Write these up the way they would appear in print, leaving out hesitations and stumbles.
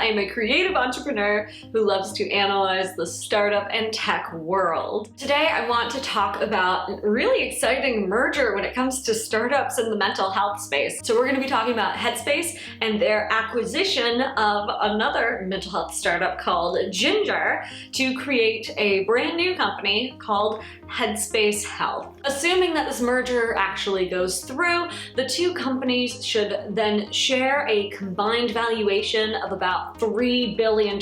am a creative entrepreneur who loves to analyze the startup and tech world. Today, I want to talk about a really exciting merger when it comes to startups in the mental health space. So we're going to be talking about Headspace and their acquisition of another mental health startup called Ginger to create a brand new company called Headspace Health. Assuming that this merger actually goes through, the two companies should then share a combined valuation of about $3 billion,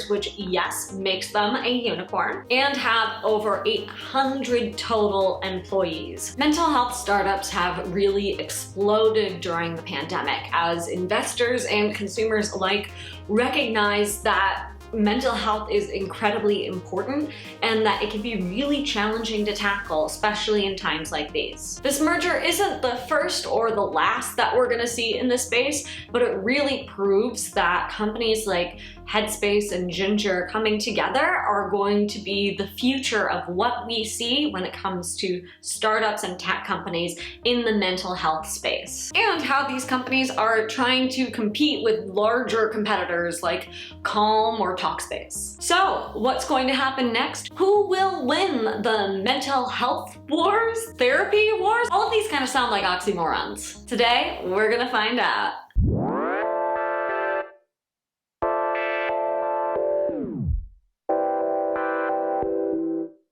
which, yes, makes them a unicorn, and have over 800 total employees. Mental health startups have really exploded during the pandemic as investors and consumers alike recognize that mental health is incredibly important and that it can be really challenging to tackle, especially in times like these. This merger isn't the first or the last that we're gonna see in this space, but it really proves that companies like Headspace and Ginger coming together are going to be the future of what we see when it comes to startups and tech companies in the mental health space, and how these companies are trying to compete with larger competitors like Calm or Talkspace. So, what's going to happen next? Who will win the mental health wars? Therapy wars? All of these kind of sound like oxymorons. Today, we're gonna find out.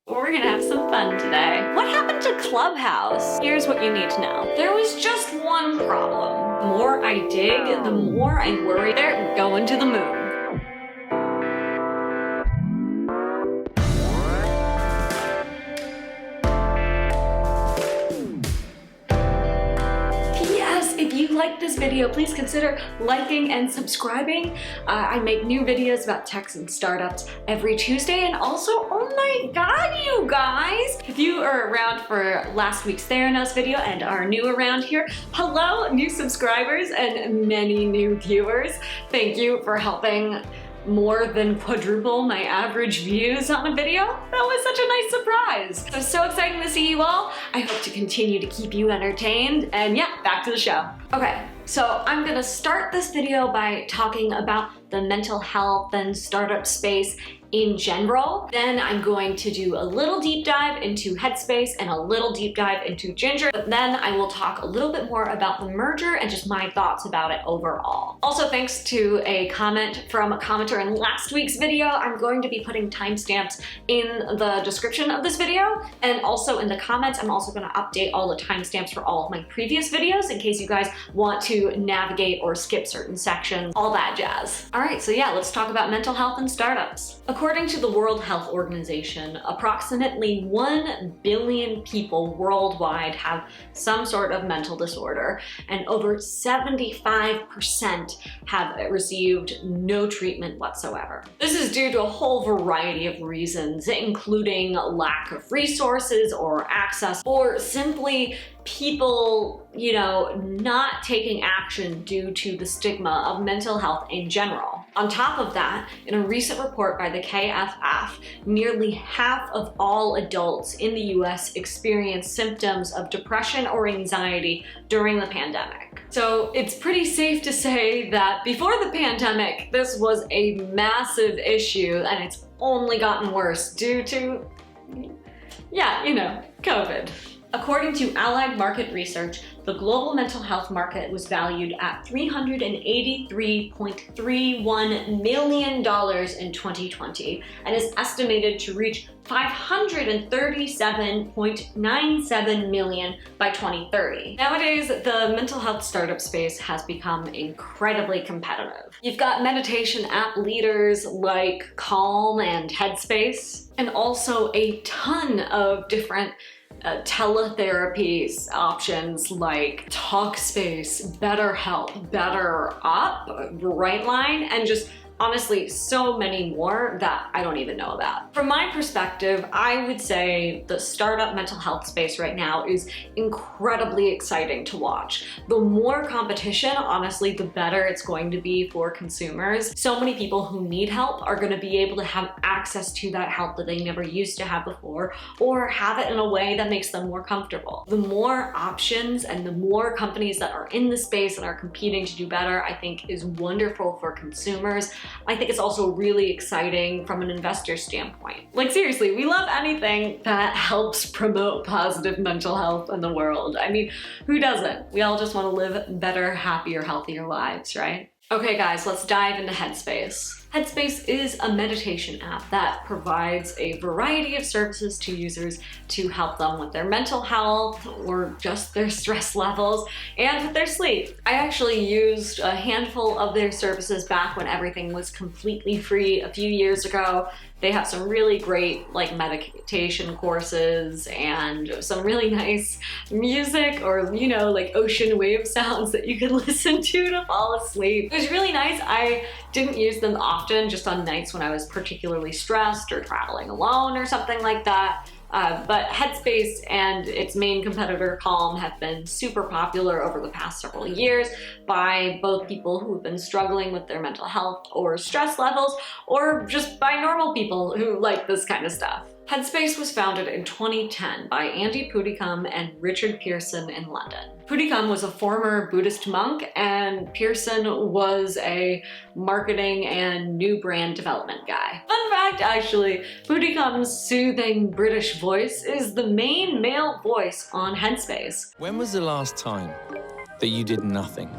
We're gonna have some fun today. What happened to Clubhouse? Here's what you need to know. There was just one problem. The more I dig, the more I worry they're going to the moon. If you like this video, please consider liking and subscribing. I make new videos about techs and startups every Tuesday, and also, oh my god, you guys! If you are around for last week's Theranos video and are new around here, hello, new subscribers and many new viewers. Thank you for helping more than quadruple my average views on a video. That was such a nice surprise. So exciting to see you all. I hope to continue to keep you entertained. And yeah, back to the show. Okay, so I'm gonna start this video by talking about the mental health and startup space in general. Then I'm going to do a little deep dive into Headspace and a little deep dive into Ginger. But then I will talk a little bit more about the merger and just my thoughts about it overall. Also, thanks to a comment from a commenter in last week's video, I'm going to be putting timestamps in the description of this video. And also in the comments, I'm also gonna update all the timestamps for all of my previous videos in case you guys want to navigate or skip certain sections, all that jazz. All right, so yeah, let's talk about mental health and startups. According to the World Health Organization, approximately 1 billion people worldwide have some sort of mental disorder, and over 75% have received no treatment whatsoever. This is due to a whole variety of reasons, including lack of resources or access, or simply people, not taking action due to the stigma of mental health in general. On top of that, in a recent report by the KFF, nearly half of all adults in the US experienced symptoms of depression or anxiety during the pandemic. So it's pretty safe to say that before the pandemic, this was a massive issue, and it's only gotten worse due to, COVID. According to Allied Market Research, the global mental health market was valued at $383.31 million in 2020 and is estimated to reach $537.97 million by 2030. Nowadays, the mental health startup space has become incredibly competitive. You've got meditation app leaders like Calm and Headspace, and also a ton of different teletherapy options like Talkspace, BetterHelp, BetterUp, Brightline, and just honestly, so many more that I don't even know about. From my perspective, I would say the startup mental health space right now is incredibly exciting to watch. The more competition, honestly, the better it's going to be for consumers. So many people who need help are going to be able to have access to that help that they never used to have before, or have it in a way that makes them more comfortable. The more options and the more companies that are in the space and are competing to do better, I think is wonderful for consumers. I think it's also really exciting from an investor standpoint. Like seriously, we love anything that helps promote positive mental health in the world. I mean, who doesn't? We all just want to live better, happier, healthier lives, right? Okay guys, let's dive into Headspace. Headspace is a meditation app that provides a variety of services to users to help them with their mental health or just their stress levels and with their sleep. I actually used a handful of their services back when everything was completely free a few years ago. They have some really great like meditation courses and some really nice music or, you know, like ocean wave sounds that you can listen to fall asleep. It was really nice. I didn't use them often, just on nights when I was particularly stressed or traveling alone or something like that. But Headspace and its main competitor Calm have been super popular over the past several years by both people who have been struggling with their mental health or stress levels, or just by normal people who like this kind of stuff. Headspace was founded in 2010 by Andy Puddicombe and Richard Pearson in London. Puddicombe was a former Buddhist monk and Pearson was a marketing and new brand development guy. Fun fact, actually, Puddicombe's soothing British voice is the main male voice on Headspace. When was the last time that you did nothing?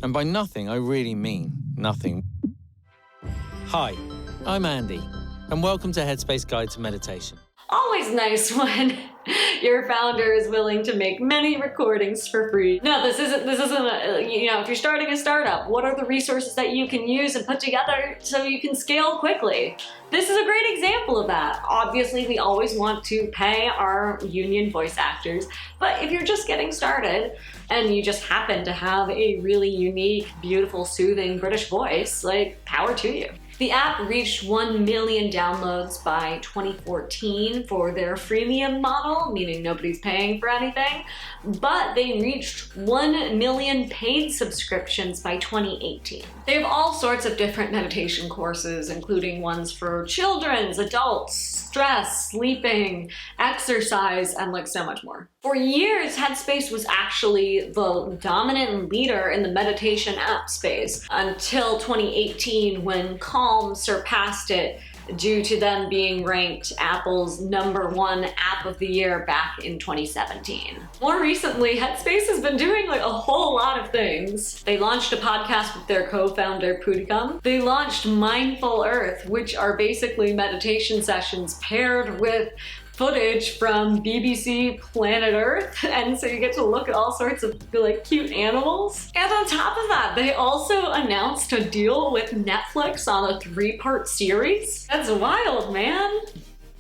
And by nothing, I really mean nothing. Hi, I'm Andy, and welcome to Headspace Guide to Meditation. Always nice when your founder is willing to make many recordings for free. No, this isn't you know, if you're starting a startup, what are the resources that you can use and put together so you can scale quickly? This is a great example of that. Obviously, we always want to pay our union voice actors, but if you're just getting started and you just happen to have a really unique, beautiful, soothing British voice, like, power to you. The app reached 1 million downloads by 2014 for their freemium model, meaning nobody's paying for anything, but they reached 1 million paid subscriptions by 2018. They have all sorts of different meditation courses, including ones for children, adults, stress, sleeping, exercise, and like so much more. For years, Headspace was actually the dominant leader in the meditation app space until 2018 when Calm surpassed it due to them being ranked Apple's #1 app of the year back in 2017. More recently, Headspace has been doing like a whole lot of things. They launched a podcast with their co-founder Puddicombe. They launched Mindful Earth, which are basically meditation sessions paired with footage from BBC Planet Earth, and so you get to look at all sorts of like cute animals. And on top of that, they also announced a deal with Netflix on a 3-part series. That's wild, man.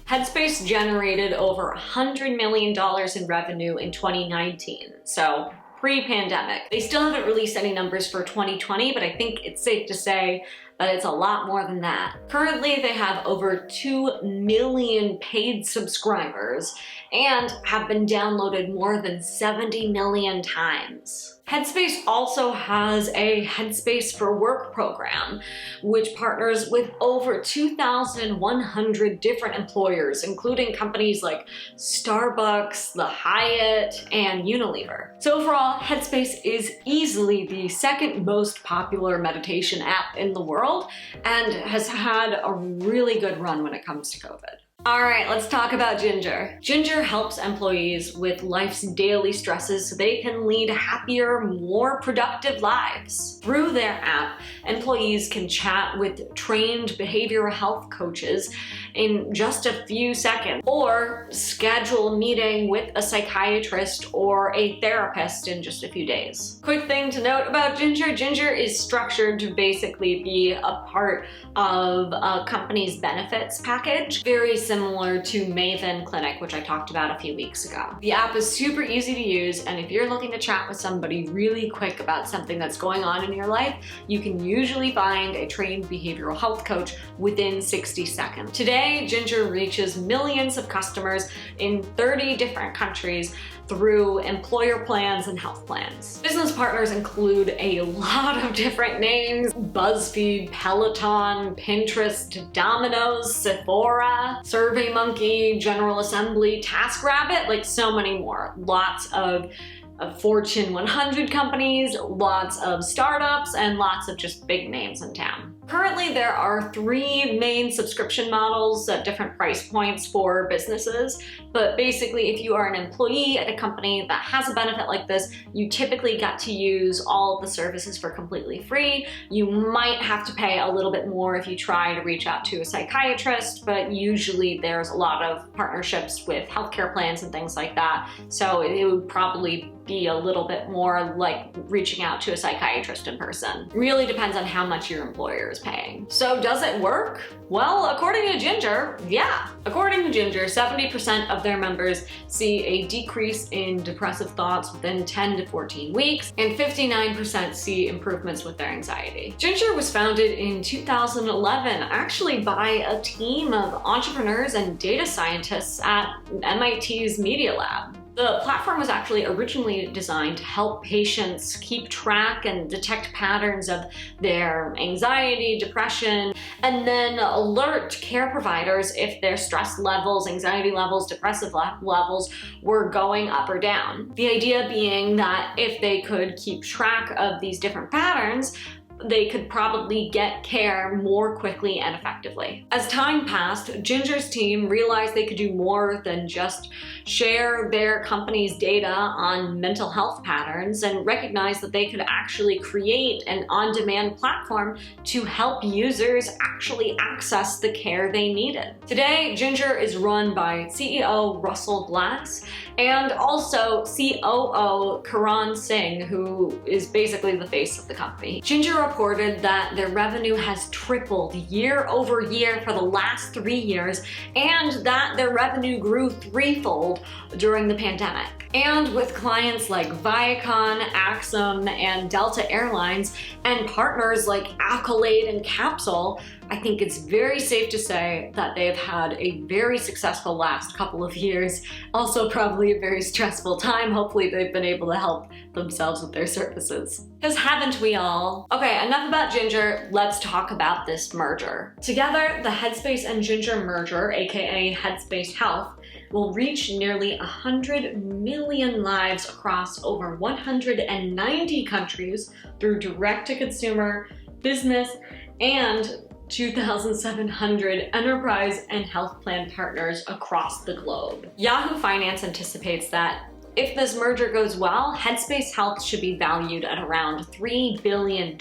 Headspace generated over $100 million in revenue in 2019, so pre-pandemic. They still haven't released any numbers for 2020, but I think it's safe to say that it's a lot more than that. Currently, they have over 2 million paid subscribers and have been downloaded more than 70 million times. Headspace also has a Headspace for Work program, which partners with over 2,100 different employers, including companies like Starbucks, the Hyatt, and Unilever. So overall, Headspace is easily the second most popular meditation app in the world and has had a really good run when it comes to COVID. All right, let's talk about Ginger. Ginger helps employees with life's daily stresses so they can lead happier, more productive lives. Through their app, employees can chat with trained behavioral health coaches in just a few seconds, or schedule a meeting with a psychiatrist or a therapist in just a few days. Quick thing to note about Ginger, Ginger is structured to basically be a part of a company's benefits package, very similar to Maven Clinic, which I talked about a few weeks ago. The app is super easy to use, and if you're looking to chat with somebody really quick about something that's going on in your life, you can usually find a trained behavioral health coach within 60 seconds. Today, Ginger reaches millions of customers in 30 different countries through employer plans and health plans. Business partners include a lot of different names: BuzzFeed, Peloton, Pinterest, Domino's, Sephora, SurveyMonkey, General Assembly, TaskRabbit, like so many more. Lots of of Fortune 100 companies, lots of startups, and lots of just big names in town. Currently, there are 3 main subscription models at different price points for businesses, but basically if you are an employee at a company that has a benefit like this, you typically get to use all of the services for completely free. You might have to pay a little bit more if you try to reach out to a psychiatrist, but usually there's a lot of partnerships with healthcare plans and things like that, so it would probably be a little bit more like reaching out to a psychiatrist in person. Really depends on how much your employer is paying. So does it work? Well, according to Ginger, yeah. According to Ginger, 70% of their members see a decrease in depressive thoughts within 10 to 14 weeks, and 59% see improvements with their anxiety. Ginger was founded in 2011, actually by a team of entrepreneurs and data scientists at MIT's Media Lab. The platform was actually originally designed to help patients keep track and detect patterns of their anxiety, depression, and then alert care providers if their stress levels, anxiety levels, depressive levels were going up or down. The idea being that if they could keep track of these different patterns, they could probably get care more quickly and effectively. As time passed, Ginger's team realized they could do more than just share their company's data on mental health patterns, and recognized that they could actually create an on-demand platform to help users actually access the care they needed. Today, Ginger is run by CEO Russell Glass and also COO Karan Singh, who is basically the face of the company. Ginger reported that their revenue has tripled year over year for the last 3 years, and that their revenue grew threefold during the pandemic. And with clients like Viacom, Axum, and Delta Airlines, and partners like Accolade and Capsule, I think it's very safe to say that they've had a very successful last couple of years. Also probably a very stressful time. Hopefully they've been able to help themselves with their services. Because haven't we all? Okay, enough about Ginger, let's talk about this merger. Together, the Headspace and Ginger merger, aka Headspace Health, will reach nearly 100 million lives across over 190 countries through direct-to-consumer, business, and 2,700 enterprise and health plan partners across the globe. Yahoo Finance anticipates that if this merger goes well, Headspace Health should be valued at around $3 billion,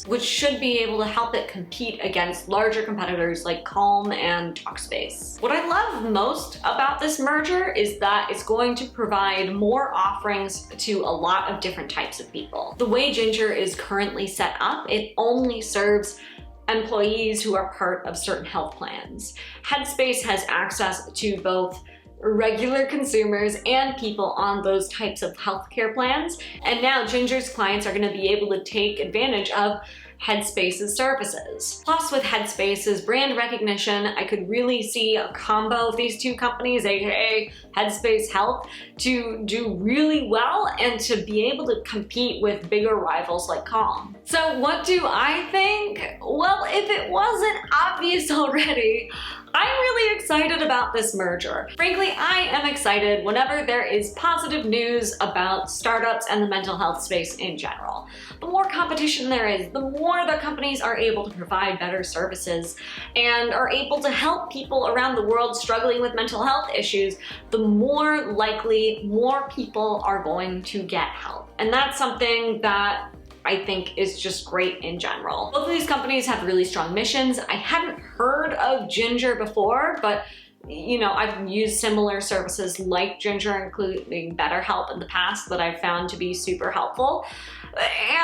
which should be able to help it compete against larger competitors like Calm and Talkspace. What I love most about this merger is that it's going to provide more offerings to a lot of different types of people. The way Ginger is currently set up, it only serves employees who are part of certain health plans. Headspace has access to both regular consumers and people on those types of healthcare plans, and now Ginger's clients are going to be able to take advantage of Headspace's services. Plus, with Headspace's brand recognition, I could really see a combo of these two companies, aka Headspace Health, to do really well and to be able to compete with bigger rivals like Calm. So what do I think? Well, if it wasn't obvious already, I'm really excited about this merger. Frankly, I am excited whenever there is positive news about startups and the mental health space in general. The more competition there is, the more the companies are able to provide better services and are able to help people around the world struggling with mental health issues, the more likely more people are going to get help. And that's something that I think is just great in general. Both of these companies have really strong missions. I hadn't heard of Ginger before, but you know, I've used similar services like Ginger, including BetterHelp in the past, that I've found to be super helpful.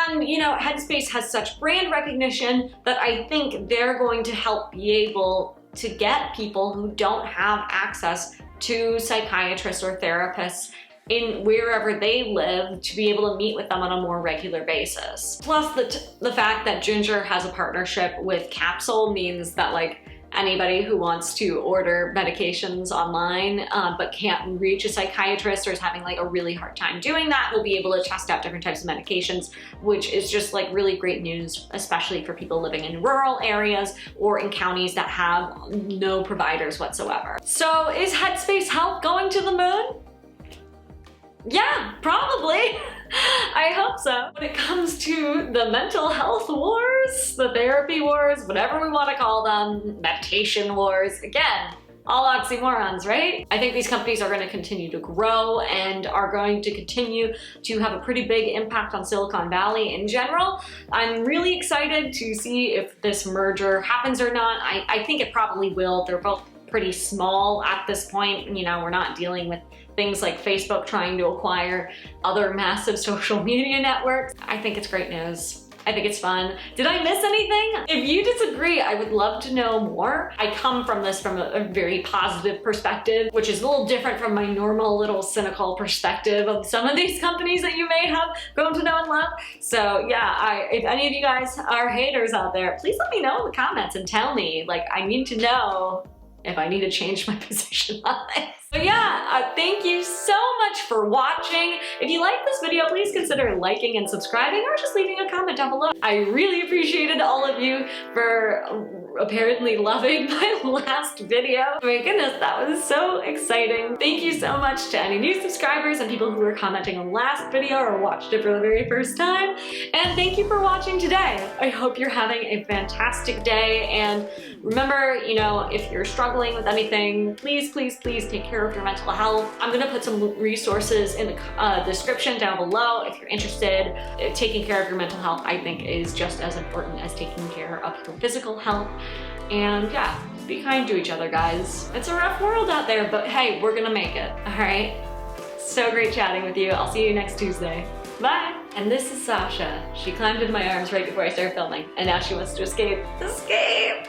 And you know, Headspace has such brand recognition that I think they're going to help be able to get people who don't have access to psychiatrists or therapists in wherever they live to be able to meet with them on a more regular basis. Plus the fact that Ginger has a partnership with Capsule means that like anybody who wants to order medications online but can't reach a psychiatrist or is having like a really hard time doing that will be able to test out different types of medications, which is just like really great news, especially for people living in rural areas or in counties that have no providers whatsoever. So is Headspace Health going to the moon? Yeah, probably. I hope so. When it comes to the mental health wars, the therapy wars, whatever we want to call them, meditation wars, again, all oxymorons, right? I think these companies are going to continue to grow and are going to continue to have a pretty big impact on Silicon Valley in general. I'm really excited to see if this merger happens or not. I think it probably will. They're both pretty small at this point. You know, we're not dealing with things like Facebook trying to acquire other massive social media networks. I think it's great news. I think it's fun. Did I miss anything? If you disagree, I would love to know more. I come from this from a very positive perspective, which is a little different from my normal little cynical perspective of some of these companies that you may have grown to know and love. So yeah, if any of you guys are haters out there, please let me know in the comments and tell me. Like, I need to know if I need to change my position on this. But yeah, thank you so much for watching. If you like this video, please consider liking and subscribing or just leaving a comment down below. I really appreciated all of you for apparently loving my last video. Oh my goodness, that was so exciting. Thank you so much to any new subscribers and people who were commenting on the last video or watched it for the very first time. And thank you for watching today. I hope you're having a fantastic day. And remember, you know, if you're struggling with anything, please, please, please take care of your mental health. I'm gonna put some resources in the description down below if you're interested. Taking care of your mental health, I think, is just as important as taking care of your physical health. And yeah, be kind to each other, guys. It's a rough world out there, but hey, we're gonna make it, all right? So great chatting with you. I'll see you next Tuesday. Bye. And this is Sasha. She climbed into my arms right before I started filming, and now she wants to escape. Escape!